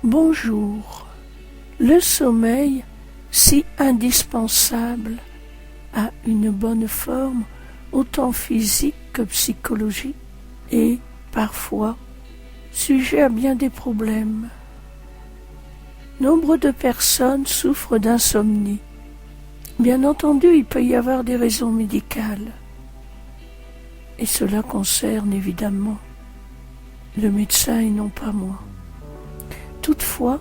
Bonjour. Le sommeil, si indispensable à une bonne forme, autant physique que psychologique, est parfois sujet à bien des problèmes. Nombre de personnes souffrent d'insomnie. Bien entendu, il peut y avoir des raisons médicales. Et cela concerne évidemment le médecin et non pas moi. Toutefois,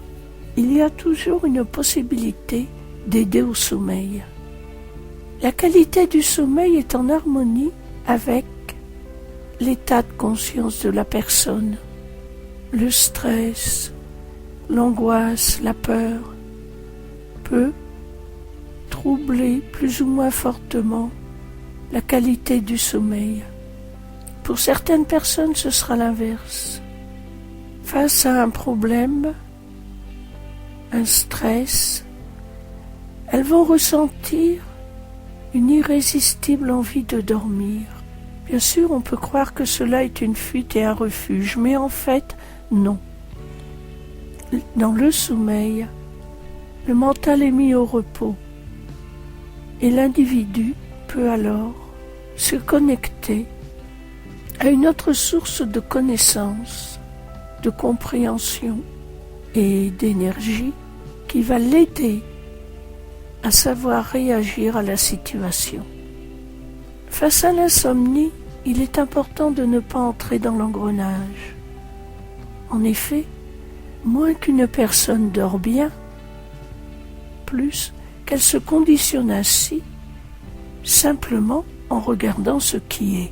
il y a toujours une possibilité d'aider au sommeil. La qualité du sommeil est en harmonie avec l'état de conscience de la personne. Le stress, l'angoisse, la peur peut troubler plus ou moins fortement la qualité du sommeil. Pour certaines personnes, ce sera l'inverse. Face à un problème, un stress, elles vont ressentir une irrésistible envie de dormir. Bien sûr, on peut croire que cela est une fuite et un refuge, mais en fait, non. Dans le sommeil, le mental est mis au repos et l'individu peut alors se connecter à une autre source de connaissance, de compréhension et d'énergie qui va l'aider à savoir réagir à la situation. Face à l'insomnie, il est important de ne pas entrer dans l'engrenage. En effet, moins qu'une personne dort bien, plus qu'elle se conditionne ainsi, simplement en regardant ce qui est.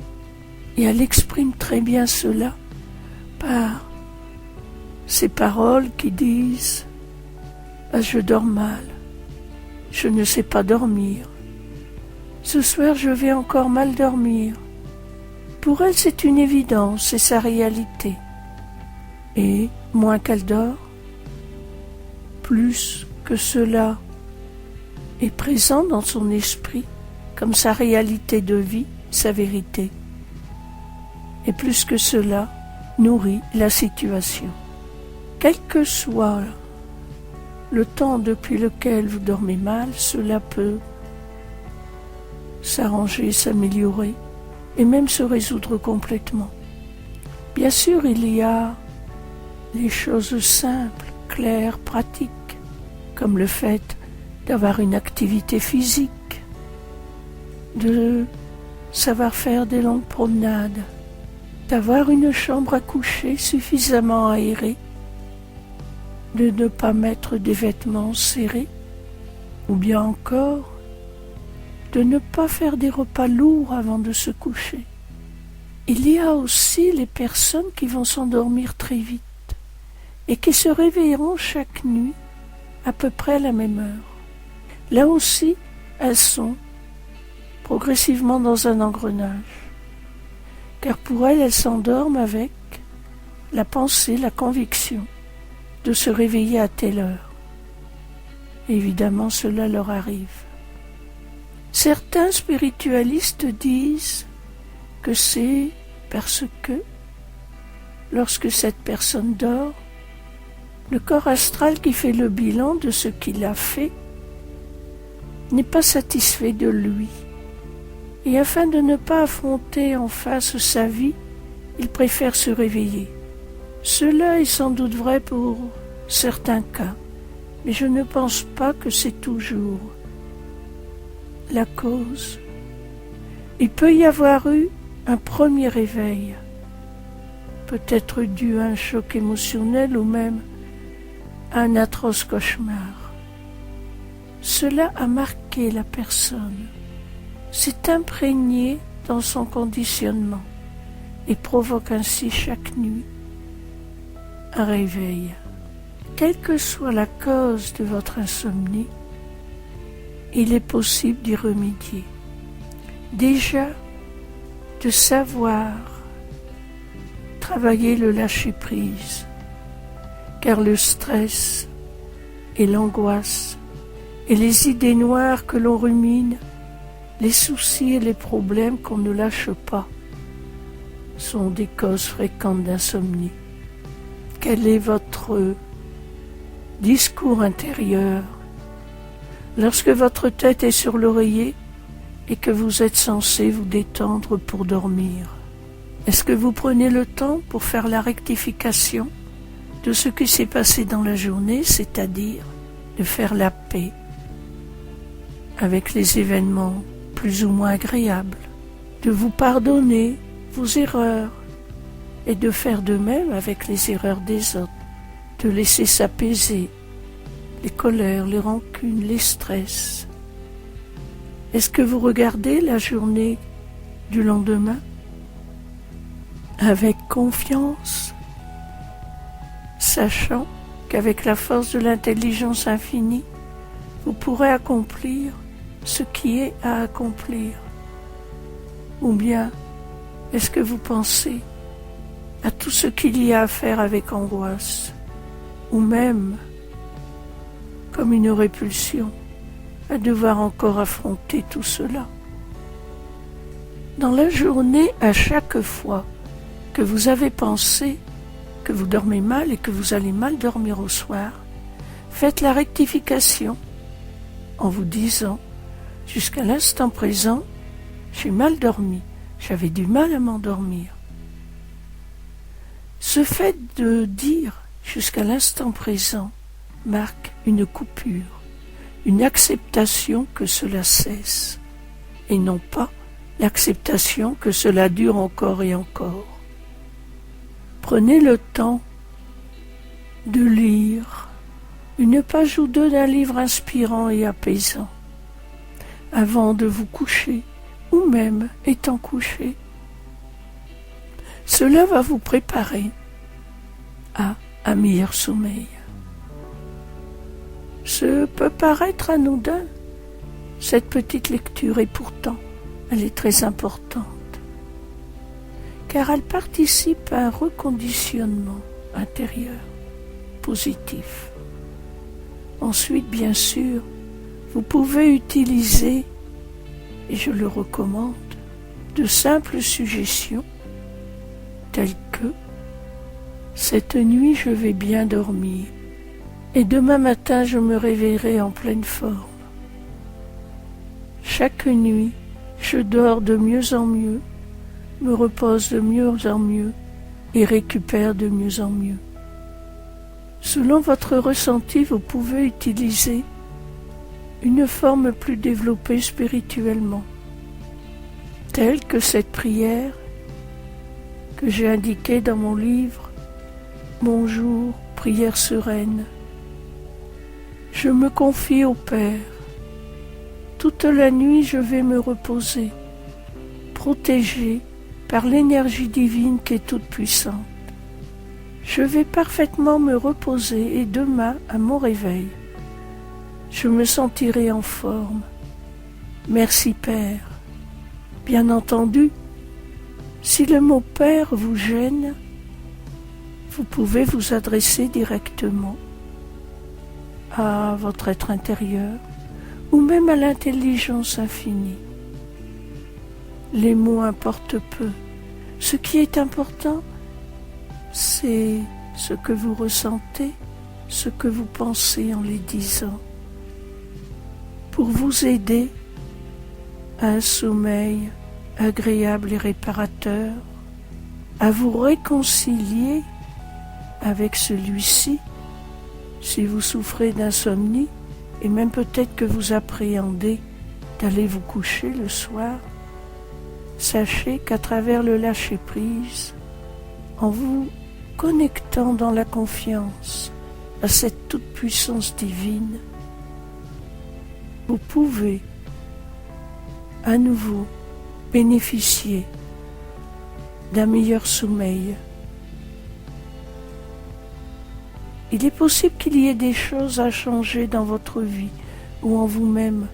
Et elle exprime très bien cela par ces paroles qui disent « Ah, je dors mal, je ne sais pas dormir, ce soir je vais encore mal dormir ». Pour elle, c'est une évidence, c'est sa réalité. Et moins qu'elle dort, plus que cela est présent dans son esprit comme sa réalité de vie, sa vérité. Et plus que cela nourrit la situation. Quel que soit le temps depuis lequel vous dormez mal, cela peut s'arranger, s'améliorer et même se résoudre complètement. Bien sûr, il y a les choses simples, claires, pratiques, comme le fait d'avoir une activité physique, de savoir faire des longues promenades, d'avoir une chambre à coucher suffisamment aérée, de ne pas mettre des vêtements serrés, ou bien encore de ne pas faire des repas lourds avant de se coucher. Il y a aussi les personnes qui vont s'endormir très vite et qui se réveilleront chaque nuit à peu près à la même heure. Là aussi, elles sont progressivement dans un engrenage, car pour elles s'endorment avec la pensée, la conviction de se réveiller à telle heure. Évidemment, cela leur arrive. Certains spiritualistes disent que c'est parce que, lorsque cette personne dort, le corps astral qui fait le bilan de ce qu'il a fait n'est pas satisfait de lui. Et afin de ne pas affronter en face sa vie, il préfère se réveiller. Cela est sans doute vrai pour certains cas, mais je ne pense pas que c'est toujours la cause. Il peut y avoir eu un premier réveil, peut-être dû à un choc émotionnel ou même à un atroce cauchemar. Cela a marqué la personne, s'est imprégné dans son conditionnement et provoque ainsi chaque nuit un réveil. Quelle que soit la cause de votre insomnie, il est possible d'y remédier. Déjà, de savoir travailler le lâcher-prise, car le stress et l'angoisse et les idées noires que l'on rumine, les soucis et les problèmes qu'on ne lâche pas, sont des causes fréquentes d'insomnie. Quelle est votre discours intérieur. Lorsque votre tête est sur l'oreiller et que vous êtes censé vous détendre pour dormir, est-ce que vous prenez le temps pour faire la rectification de ce qui s'est passé dans la journée, c'est-à-dire de faire la paix avec les événements plus ou moins agréables, de vous pardonner vos erreurs et de faire de même avec les erreurs des autres, de laisser s'apaiser les colères, les rancunes, les stress? Est-ce que vous regardez la journée du lendemain avec confiance, sachant qu'avec la force de l'intelligence infinie, vous pourrez accomplir ce qui est à accomplir? Ou bien, est-ce que vous pensez à tout ce qu'il y a à faire avec angoisse, ou même comme une répulsion à devoir encore affronter tout cela? Dans la journée, à chaque fois que vous avez pensé que vous dormez mal et que vous allez mal dormir au soir, faites la rectification en vous disant: jusqu'à l'instant présent, j'ai mal dormi, j'avais du mal à m'endormir. Ce fait de dire jusqu'à l'instant présent marque une coupure, une acceptation que cela cesse, et non pas l'acceptation que cela dure encore et encore. Prenez le temps de lire une page ou deux d'un livre inspirant et apaisant avant de vous coucher ou même étant couché. Cela va vous préparer à un meilleur sommeil. Ce peut paraître anodin, cette petite lecture, et pourtant elle est très importante, car elle participe à un reconditionnement intérieur positif. Ensuite, bien sûr, vous pouvez utiliser, et je le recommande, de simples suggestions telles que: cette nuit je vais bien dormir et demain matin je me réveillerai en pleine forme. Chaque nuit je dors de mieux en mieux, me repose de mieux en mieux et récupère de mieux en mieux. Selon votre ressenti, vous pouvez utiliser une forme plus développée spirituellement, telle que cette prière que j'ai indiquée dans mon livre « Bonjour, prière sereine ». Je me confie au Père. Toute la nuit, je vais me reposer, protégé par l'énergie divine qui est toute puissante. Je vais parfaitement me reposer et demain, à mon réveil, je me sentirai en forme. Merci Père. Bien entendu, si le mot Père vous gêne, vous pouvez vous adresser directement à votre être intérieur ou même à l'intelligence infinie. Les mots importent peu. Ce qui est important, c'est ce que vous ressentez, ce que vous pensez en les disant, pour vous aider à un sommeil agréable et réparateur, à vous réconcilier avec celui-ci. Si vous souffrez d'insomnie, et même peut-être que vous appréhendez d'aller vous coucher le soir, sachez qu'à travers le lâcher-prise, en vous connectant dans la confiance à cette toute-puissance divine, vous pouvez à nouveau bénéficier d'un meilleur sommeil. Il est possible qu'il y ait des choses à changer dans votre vie ou en vous-même.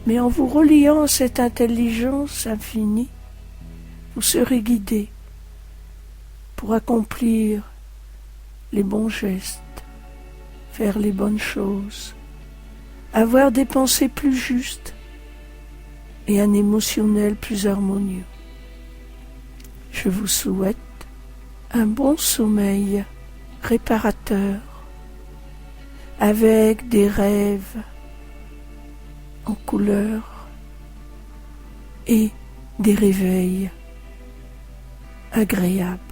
Mais en vous reliant à cette intelligence infinie, vous serez guidé pour accomplir les bons gestes, faire les bonnes choses, avoir des pensées plus justes et un émotionnel plus harmonieux. Je vous souhaite un bon sommeil réparateur, avec des rêves en couleur et des réveils agréables.